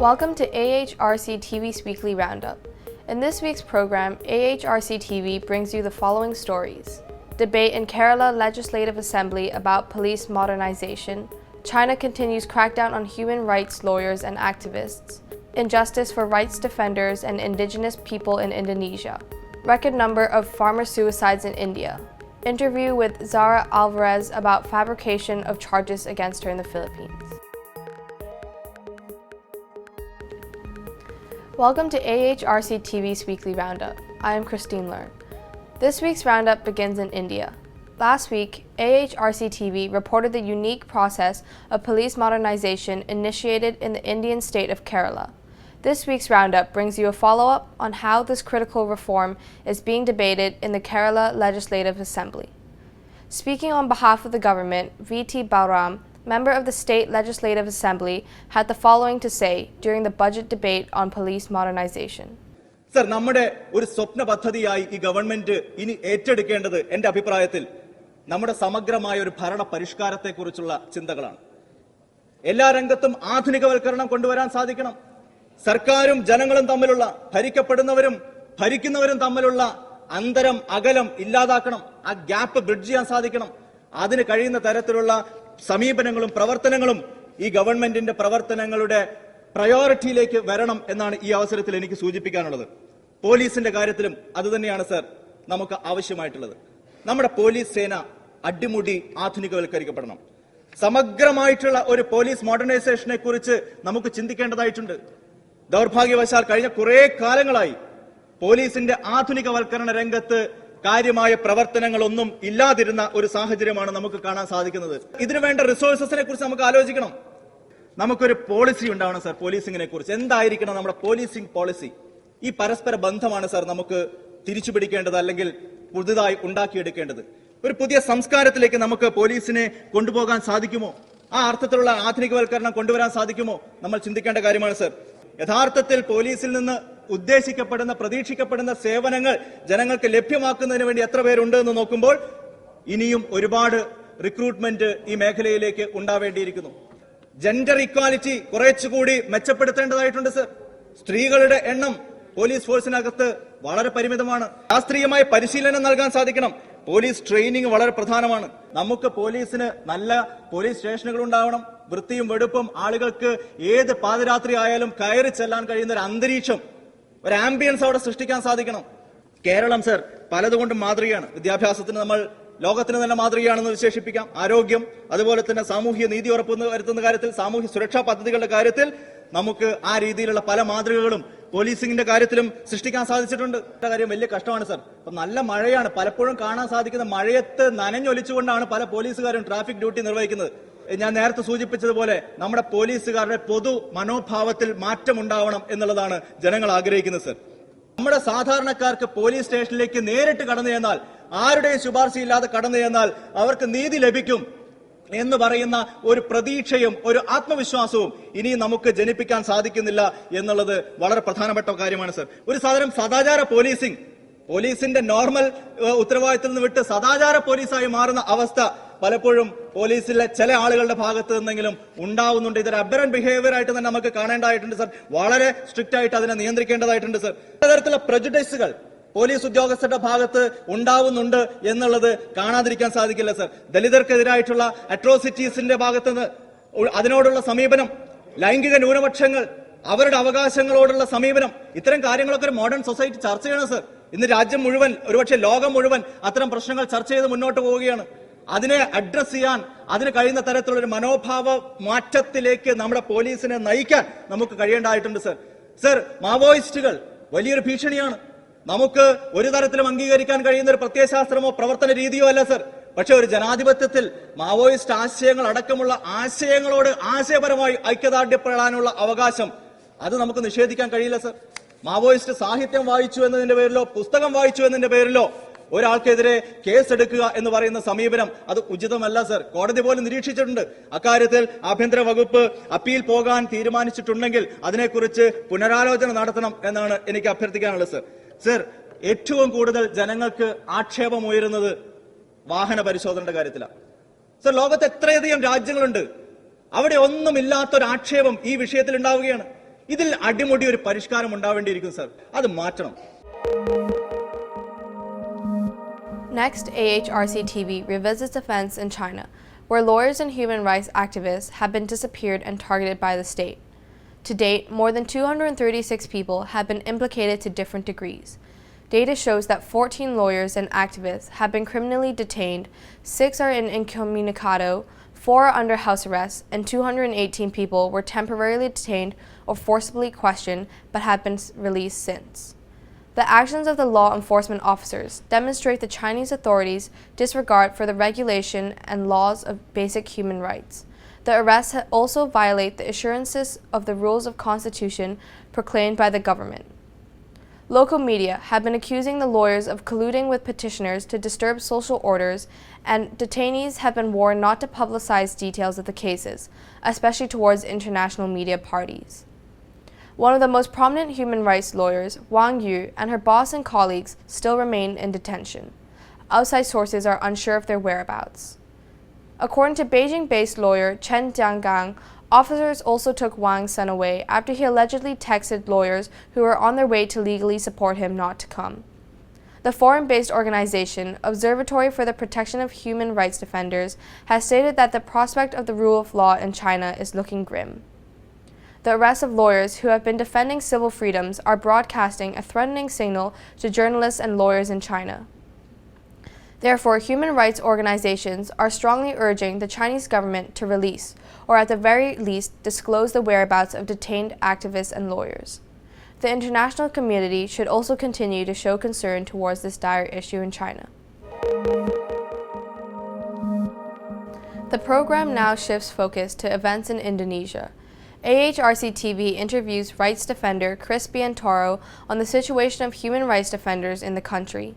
Welcome to AHRC TV's Weekly Roundup. In this week's program, AHRC TV brings you the following stories. Debate in Kerala Legislative Assembly about police modernisation. China continues crackdown on human rights lawyers and activists. Injustice for rights defenders and indigenous people in Indonesia. Record number of farmer suicides in India. Interview with Zara Alvarez about fabrication of charges against her in the Philippines. Welcome to AHRC TV's Weekly Roundup. I am Christine Learn. This week's roundup begins in India. Last week, AHRC TV reported the unique process of police modernization initiated in the Indian state of Kerala. This week's roundup brings you a follow-up on how this critical reform is being debated in the Kerala Legislative Assembly. Speaking on behalf of the government, V.T. Balram, member of the State Legislative Assembly, had the following to say during the budget debate on police modernization. Sir, നമ്മുടെ ഒരു സ്വപ്ന പദ്ധതിയായി ഈ government ഇനി ഏറ്റെടുക്കേണ്ടത് എൻ്റെ അഭിപ്രായത്തിൽ നമ്മുടെ സമഗ്രമായ ഒരു ഭരണ പരിഷ്കാരത്തെക്കുറിച്ചുള്ള ചിന്തകളാണ്. എല്ലാ രംഗത്തും ആധുനികവൽക്കരണം കൊണ്ടുവരാൻ സാധിക്കണം. സർക്കാരും ജനങ്ങളും തമ്മിലുള്ള ഭരിക്കപ്പെടുന്നവരും ഭരിക്കുന്നവരും തമ്മിലുള്ള അന്തരം അകലം ഇല്ലാതാക്കണം. ആ ഗ്യാപ്പ് ബ്രിഡ്ജ് ചെയ്യാൻ സാധിക്കണം. അതിന് കഴിയുന്ന തരത്തിലുള്ള സമീപനങ്ങളും പ്രവർത്തനങ്ങളും ഈ ഗവൺമെന്റിന്റെ പ്രവർത്തനങ്ങളുടെ പ്രയോറിറ്റിയിലേക്ക് വരണം എന്നാണ് ഈ അവസരത്തിൽ എനിക്ക് സൂചിപ്പിക്കാനുള്ളത്. പോലീസിന്റെ കാര്യത്തിലും അതുതന്നെയാണ് സർ നമുക്ക് ആവശ്യമായിട്ടുള്ളത്. നമ്മുടെ പോലീസ് സേന അടിമുടി ആധുനികവൽക്കരിക്കപ്പെടണം. സമഗ്രമായിട്ടുള്ള ഒരു പോലീസ് മോഡേണൈസേഷനെ കുറിച്ച് നമുക്ക് ചിന്തിക്കേണ്ടതായിട്ടുണ്ട്. ദൗർഭാഗ്യവശാൽ കഴിഞ്ഞ കുറെ കാലങ്ങളായി പോലീസിന്റെ ആധുനികവൽക്കരണ രംഗത്ത് കാര്യമായ പ്രവർത്തനങ്ങളൊന്നും ഇല്ലാതിരുന്ന ഒരു സാഹചര്യമാണ് നമുക്ക് കാണാൻ സാധിക്കുന്നത്. ഇതിനുവേണ്ട റിസോഴ്സസിനെ കുറിച്ച് നമുക്ക് ആലോചിക്കണം. നമുക്കൊരു പോളിസി ഉണ്ടാവണം സർ പോലീസിങ്ങിനെ കുറിച്ച്. എന്തായിരിക്കണം നമ്മുടെ പോലീസിംഗ് പോളിസി? ഈ പരസ്പര ബന്ധമാണ് സർ നമുക്ക് തിരിച്ചുപിടിക്കേണ്ടത്, അല്ലെങ്കിൽ പുതുതായി ഉണ്ടാക്കിയെടുക്കേണ്ടത്. ഒരു പുതിയ സംസ്കാരത്തിലേക്ക് നമുക്ക് പോലീസിനെ കൊണ്ടുപോകാൻ സാധിക്കുമോ? ആ അർത്ഥത്തിലുള്ള ആധുനികവൽക്കരണം കൊണ്ടുവരാൻ സാധിക്കുമോ? നമ്മൾ ചിന്തിക്കേണ്ട കാര്യമാണ് സർ. യഥാർത്ഥത്തിൽ പോലീസിൽ നിന്ന് ഉദ്ദേശിക്കപ്പെടുന്ന പ്രതീക്ഷിക്കപ്പെടുന്ന സേവനങ്ങൾ ജനങ്ങൾക്ക് ലഭ്യമാക്കുന്നതിന് വേണ്ടി എത്ര പേരുണ്ട് എന്ന് നോക്കുമ്പോൾ ഇനിയും ഒരുപാട് റിക്രൂട്ട്മെന്റ് ഈ മേഖലയിലേക്ക് ഉണ്ടാവേണ്ടിയിരിക്കുന്നു. ജെൻഡർ ഇക്വാലിറ്റി കുറച്ചുകൂടി മെച്ചപ്പെടുത്തേണ്ടതായിട്ടുണ്ട് സർ. സ്ത്രീകളുടെ എണ്ണം പോലീസ് ഫോഴ്സിനകത്ത് വളരെ പരിമിതമാണ്. ശാസ്ത്രീയമായ പരിശീലനം നൽകാൻ സാധിക്കണം. പോലീസ് ട്രെയിനിങ് വളരെ പ്രധാനമാണ്. നമുക്ക് പോലീസിന് നല്ല പോലീസ് സ്റ്റേഷനുകൾ ഉണ്ടാവണം. വൃത്തിയും വെടുപ്പും, ആളുകൾക്ക് ഏത് പാതിരാത്രി ആയാലും കയറി ചെല്ലാൻ കഴിയുന്ന ഒരു അന്തരീക്ഷം, ഒരു ആംബിയൻസ് അവിടെ സൃഷ്ടിക്കാൻ സാധിക്കണം. കേരളം സർ പലതുകൊണ്ടും മാതൃകയാണ്. വിദ്യാഭ്യാസത്തിന് നമ്മൾ ലോകത്തിന് തന്നെ മാതൃകയാണെന്ന് വിശേഷിപ്പിക്കാം. ആരോഗ്യം, അതുപോലെ തന്നെ സാമൂഹ്യ നീതി ഉറപ്പുവരുത്തുന്ന കാര്യത്തിൽ, സാമൂഹ്യ സുരക്ഷാ പദ്ധതികളുടെ കാര്യത്തിൽ നമുക്ക് ആ രീതിയിലുള്ള പല മാതൃകകളും പോലീസിംഗിന്റെ കാര്യത്തിലും സൃഷ്ടിക്കാൻ സാധിച്ചിട്ടുണ്ട്. കാര്യം വലിയ കഷ്ടമാണ് സർ. അപ്പൊ നല്ല മഴയാണ്, പലപ്പോഴും കാണാൻ സാധിക്കുന്ന മഴയത്ത് നനഞ്ഞൊലിച്ചുകൊണ്ടാണ് പല പോലീസുകാരും ട്രാഫിക് ഡ്യൂട്ടി നിർവഹിക്കുന്നത്. ഞാൻ നേരത്തെ സൂചിപ്പിച്ചതുപോലെ നമ്മുടെ പോലീസുകാരുടെ പൊതു മനോഭാവത്തിൽ മാറ്റം ഉണ്ടാവണം എന്നുള്ളതാണ് ജനങ്ങൾ ആഗ്രഹിക്കുന്നത് സർ. നമ്മുടെ സാധാരണക്കാർക്ക് പോലീസ് സ്റ്റേഷനിലേക്ക് നേരിട്ട് കടന്നു ചെന്നാൽ, ആരുടെയും ശുപാർശയില്ലാതെ കടന്നു ചെന്നാൽ അവർക്ക് നീതി ലഭിക്കും എന്ന് പറയുന്ന ഒരു പ്രതീക്ഷയും ഒരു ആത്മവിശ്വാസവും ഇനി നമുക്ക് ജനിപ്പിക്കാൻ സാധിക്കുന്നില്ല എന്നുള്ളത് വളരെ പ്രധാനപ്പെട്ട കാര്യമാണ് സർ. ഒരു സാധാരണ സദാചാര പോലീസിന്റെ നോർമൽ ഉത്തരവാദിത്തത്തിൽ നിന്ന് വിട്ട് സദാചാര പോലീസായി മാറുന്ന അവസ്ഥ പലപ്പോഴും പോലീസിലെ ചില ആളുകളുടെ ഭാഗത്ത് നിന്നെങ്കിലും ഉണ്ടാവുന്നുണ്ട്. ഇതൊരു അബറന്റ് ബിഹേവിയർ ആയിട്ട് തന്നെ നമുക്ക് കാണേണ്ടതായിട്ടുണ്ട് സർ. വളരെ സ്ട്രിക്റ്റ് ആയിട്ട് അതിനെ നിയന്ത്രിക്കേണ്ടതായിട്ടുണ്ട് സർ. പലതരത്തിലുള്ള പ്രജുഡൈസുകൾ പോലീസ് ഉദ്യോഗസ്ഥരുടെ ഭാഗത്ത് ഉണ്ടാവുന്നുണ്ട് എന്നുള്ളത് കാണാതിരിക്കാൻ സാധിക്കില്ല സർ. ദലിതർക്കെതിരായിട്ടുള്ള അട്രോസിറ്റീസിന്റെ ഭാഗത്തുനിന്ന് അതിനോടുള്ള സമീപനം, ലൈംഗിക ന്യൂനപക്ഷങ്ങൾ, അവരുടെ അവകാശങ്ങളോടുള്ള സമീപനം, ഇത്തരം കാര്യങ്ങളൊക്കെ ഒരു മോഡേൺ സൊസൈറ്റി ചർച്ച ചെയ്യണം സർ. ഇന്ന് രാജ്യം മുഴുവൻ, ഒരുപക്ഷെ ലോകം മുഴുവൻ അത്തരം പ്രശ്നങ്ങൾ ചർച്ച ചെയ്ത് മുന്നോട്ട് പോവുകയാണ്. അതിനെ അഡ്രസ് ചെയ്യാൻ, അതിന് കഴിയുന്ന തരത്തിലുള്ള ഒരു മനോഭാവ മാറ്റത്തിലേക്ക് നമ്മുടെ പോലീസിനെ നയിക്കാൻ നമുക്ക് കഴിയേണ്ടതായിട്ടുണ്ട് സർ. സർ, മാവോയിസ്റ്റുകൾ വലിയൊരു ഭീഷണിയാണ്. നമുക്ക് ഒരു തരത്തിലും അംഗീകരിക്കാൻ കഴിയുന്ന ഒരു പ്രത്യയശാസ്ത്രമോ പ്രവർത്തന രീതിയോ അല്ല സർ. പക്ഷെ ഒരു ജനാധിപത്യത്തിൽ മാവോയിസ്റ്റ് ആശയങ്ങൾ അടക്കമുള്ള ആശയങ്ങളോട് ആശയപരമായി ഐക്യദാർഢ്യപ്പെടാനുള്ള അവകാശം അത് നമുക്ക് നിഷേധിക്കാൻ കഴിയില്ല സർ. മാവോയിസ്റ്റ് സാഹിത്യം വായിച്ചു എന്നതിന്റെ പേരിലോ പുസ്തകം വായിച്ചു എന്നതിന്റെ പേരിലോ ഒരാൾക്കെതിരെ കേസെടുക്കുക എന്ന് പറയുന്ന സമീപനം അത് ഉചിതമല്ല സർ. കോടതി പോലും നിരീക്ഷിച്ചിട്ടുണ്ട്. അക്കാര്യത്തിൽ ആഭ്യന്തര വകുപ്പ് അപ്പീൽ പോകാൻ തീരുമാനിച്ചിട്ടുണ്ടെങ്കിൽ അതിനെക്കുറിച്ച് പുനരാലോചന നടത്തണം എന്നാണ് എനിക്ക് അഭ്യർത്ഥിക്കാനുള്ളത് സർ. സർ, ഏറ്റവും കൂടുതൽ ജനങ്ങൾക്ക് ആക്ഷേപം ഉയരുന്നത് വാഹന പരിശോധനയുടെ കാര്യത്തിലാണ്. സർ, ലോകത്ത് എത്രയധികം രാജ്യങ്ങളുണ്ട്, അവിടെ ഒന്നുമില്ലാത്തൊരു ആക്ഷേപം ഈ വിഷയത്തിൽ ഉണ്ടാവുകയാണ്. ഇതിൽ അടിമുടി ഒരു പരിഷ്കാരം ഉണ്ടാവേണ്ടിയിരിക്കും സർ. അത് മാറ്റണം. Next, AHRC TV revisits events in China, where lawyers and human rights activists have been disappeared and targeted by the state. To date, more than 236 people have been implicated to different degrees. Data shows that 14 lawyers and activists have been criminally detained, 6 are in incommunicado, 4 are under house arrest, and 218 people were temporarily detained or forcibly questioned but have been released since. The actions of the law enforcement officers demonstrate the Chinese authorities' disregard for the regulation and laws of basic human rights. The arrests also violate the assurances of the rules of constitution proclaimed by the government. Local media have been accusing the lawyers of colluding with petitioners to disturb social orders, and detainees have been warned not to publicize details of the cases, especially towards international media parties. One of the most prominent human rights lawyers, Wang Yu, and her boss and colleagues still remain in detention. Outside sources are unsure of their whereabouts. According to Beijing-based lawyer Chen Jiangang, officers also took Wang's son away after he allegedly texted lawyers who were on their way to legally support him not to come. The foreign-based organization, Observatory for the Protection of Human Rights Defenders, has stated that the prospect of the rule of law in China is looking grim. The arrests of lawyers who have been defending civil freedoms are broadcasting a threatening signal to journalists and lawyers in China. Therefore, human rights organizations are strongly urging the Chinese government to release, or at the very least, disclose the whereabouts of detained activists and lawyers. The international community should also continue to show concern towards this dire issue in China. The program now shifts focus to events in Indonesia. AHRC TV interviews rights defender Chris Biantoro on the situation of human rights defenders in the country.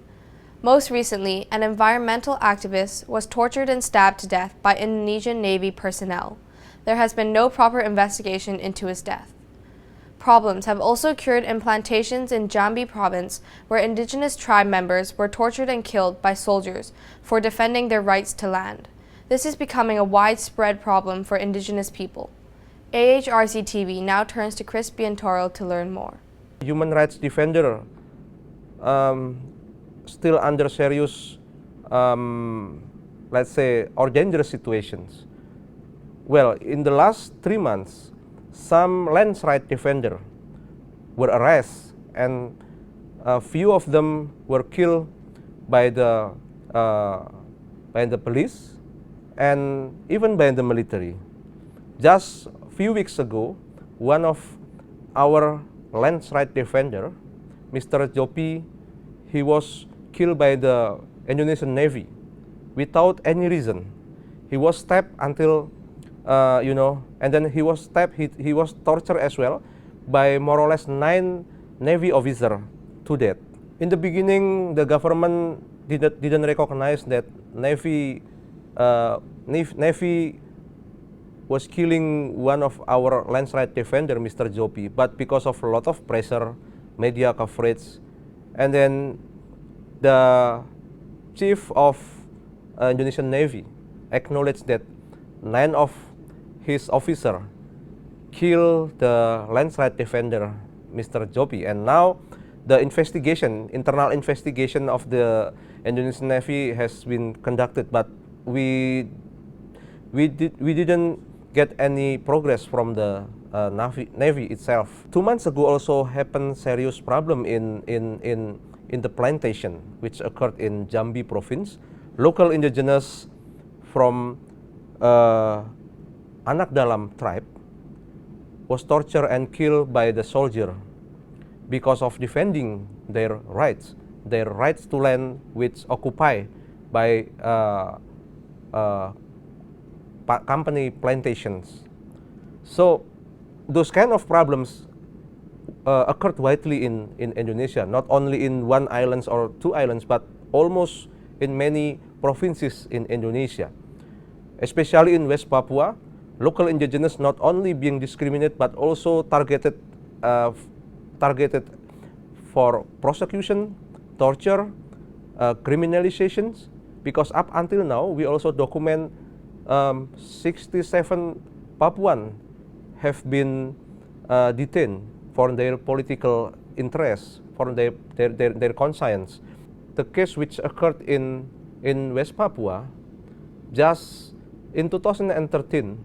Most recently, an environmental activist was tortured and stabbed to death by Indonesian Navy personnel. There has been no proper investigation into his death. Problems have also occurred in plantations in Jambi province, where indigenous tribe members were tortured and killed by soldiers for defending their rights to land. This is becoming a widespread problem for indigenous people. AHRC TV now turns to Chris Biantoro to learn more. Human rights defender still under serious, let's say, or dangerous situations. Well, in the last 3 months, some land rights defenders were arrested, and a few of them were killed by the police and even by the military. Just a few weeks ago, one of our land rights defender, Mr. Jopi, he was killed by the Indonesian Navy without any reason. He was stabbed until, and then he was stabbed, he was tortured as well by more or less 9 Navy officers to death. In the beginning, the government didn't recognize that Navy was killing one of our land rights defender, Mr. Jopi, but because of a lot of pressure, media coverage, and then the chief of Indonesian Navy acknowledged that 9 of his officers killed the land rights defender, Mr. Jopi, and now the internal investigation of the Indonesian Navy has been conducted, but we didn't get any progress from the Navy itself. 2 months ago also happened serious problem in the plantation which occurred in Jambi province. Local indigenous from Anak Dalam tribe was tortured and killed by the soldier because of defending their rights to land which occupied by company plantations. So those kind of problems occurred widely in Indonesia, not only in one island or 2 islands, but almost in many provinces in Indonesia. Especially in West Papua, local indigenous not only being discriminated but also targeted for prosecution, torture, criminalizations, because up until now we also document 67 Papuan have been detained for their political interests, for their conscience. The case which occurred in West Papua, just in 2013,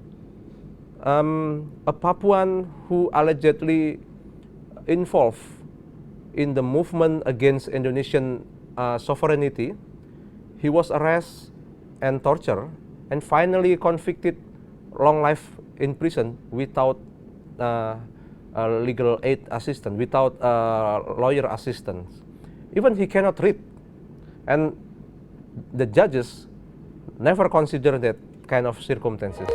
a Papuan who allegedly involved in the movement against Indonesian sovereignty, he was arrested and tortured, and finally convicted long life in prison without legal aid assistance, without lawyer assistance. Even he cannot read, and the judges never consider that kind of circumstances.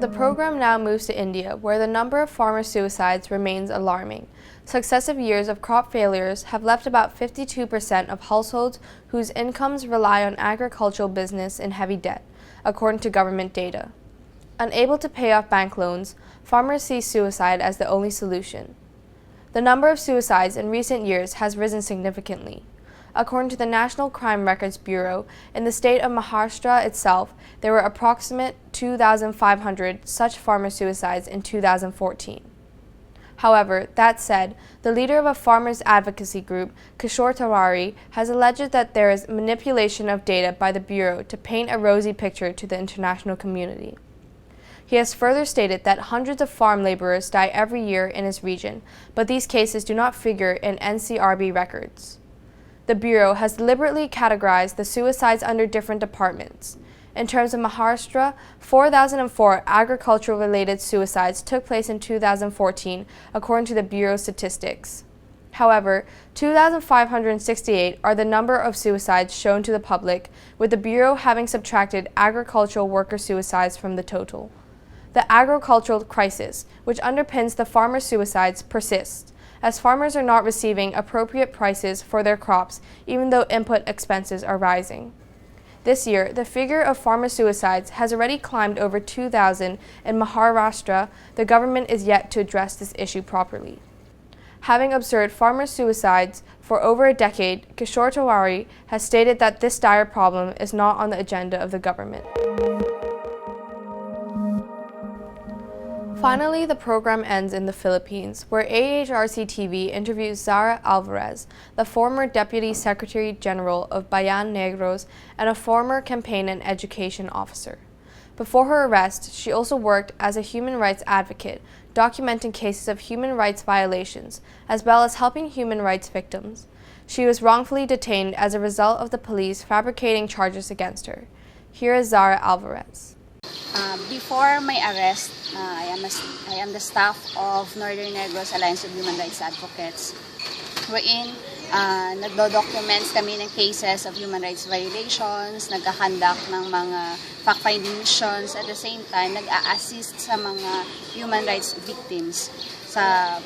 The program now moves to India, where the number of farmer suicides remains alarming. Successive years of crop failures have left about 52% of households whose incomes rely on agricultural business in heavy debt, according to government data. Unable to pay off bank loans, farmers see suicide as the only solution. The number of suicides in recent years has risen significantly. According to the National Crime Records Bureau, in the state of Maharashtra itself, there were approximate 2,500 such farmer suicides in 2014. However, that said, the leader of a farmers' advocacy group, Kishore Tiwari, has alleged that there is manipulation of data by the Bureau to paint a rosy picture to the international community. He has further stated that hundreds of farm laborers die every year in his region, but these cases do not figure in NCRB records. The Bureau has deliberately categorized the suicides under different departments. In terms of Maharashtra, 4,004 agricultural-related suicides took place in 2014, according to the Bureau's statistics. However, 2,568 are the number of suicides shown to the public, with the Bureau having subtracted agricultural worker suicides from the total. The agricultural crisis, which underpins the farmer suicides, persists, as farmers are not receiving appropriate prices for their crops, even though input expenses are rising. This year, the figure of farmer suicides has already climbed over 2,000 in Maharashtra. The government is yet to address this issue properly. Having observed farmer suicides for over a decade, Kishore Tiwari has stated that this dire problem is not on the agenda of the government. Finally, the program ends in the Philippines, where AHRC TV interviews Zara Alvarez, the former Deputy Secretary General of Bayan Negros and a former campaign and education officer. Before her arrest, she also worked as a human rights advocate, documenting cases of human rights violations, as well as helping human rights victims. She was wrongfully detained as a result of the police fabricating charges against her. Here is Zara Alvarez. Before my arrest, I am the staff of Northern Negros Alliance of Human Rights Advocates, wherein nagdo-documents kami ng cases of human rights violations, nagkakandak ng mga fact-finding missions, at the same time, nag-a-assist sa mga human rights victims sa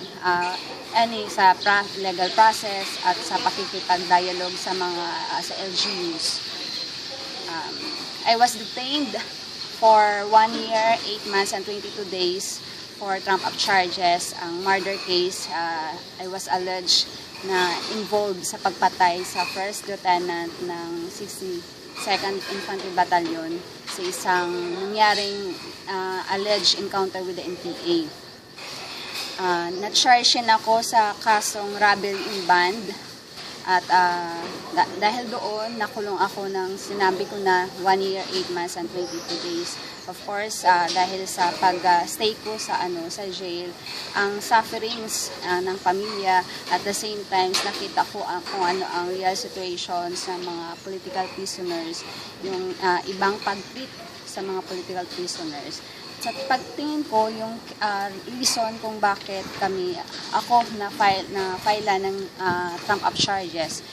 legal process at sa pakikipag-dialogue sa mga sa LGUs. I was detained for 1 year, 8 months, and 22 days for trump-up charges. Ang murder case, I was alleged na involved sa pagpatay sa first lieutenant ng 62nd Infantry Battalion sa isang nangyaring alleged encounter with the NPA. Na-charge ako sa kasong rebel in band. At dahil doon, nakulong ako ng sinabi ko na 1 year, 8 months, and 22 days. Of course, dahil sa pag-stay ko sa jail, ang sufferings ng pamilya, at the same time, nakita ko kung ano ang real situations ng mga political prisoners, yung ibang pag-treat sa mga political prisoners. Sa pagtingin ko, yung reason kung bakit ako na-file ng trump-up charges,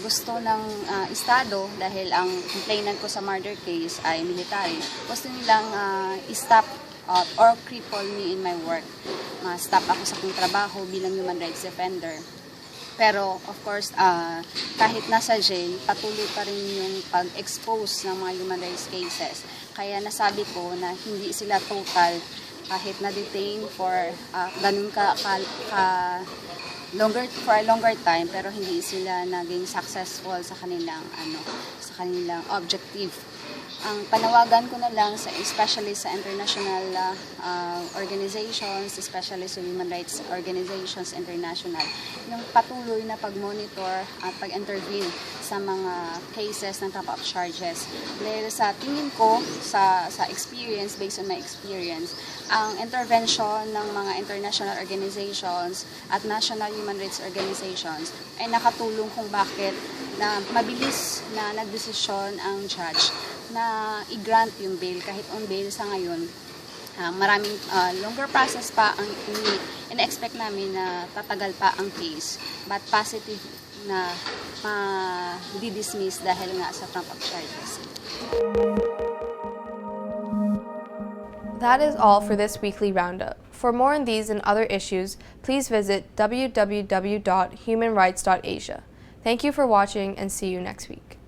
gusto ng Estado, dahil ang complainant ko sa murder case ay military, gusto nilang stop or cripple me in my work. Stop ako sa aking trabaho bilang human rights defender. Pero, of course, kahit nasa jail, patuloy pa rin yung pag-expose ng mga human rights cases. Kaya nasabi ko na hindi sila total kahit na-detain for for a longer time, pero hindi sila naging successful sa kanilang objective. Ang panawagan ko na lang, especially sa international organizations, especially sa human rights organizations international, yung patuloy na pag-monitor at pag-intervene sa mga cases ng top-up charges. Dahil sa tingin ko, sa experience, based on my experience, ang intervention ng mga international organizations at national human rights organizations ay nakatulong kung bakit na mabilis na nagdesisyon ang judge na i-grant yung bail kahit on bail sa ngayon. Maraming longer process pa ang ina-expect namin na tatagal pa ang case, but positive na di-dismiss dahil nga sa trump-up charges. That is all for this weekly roundup. For more on these and other issues, please visit www.humanrights.asia. Thank you for watching and see you next week.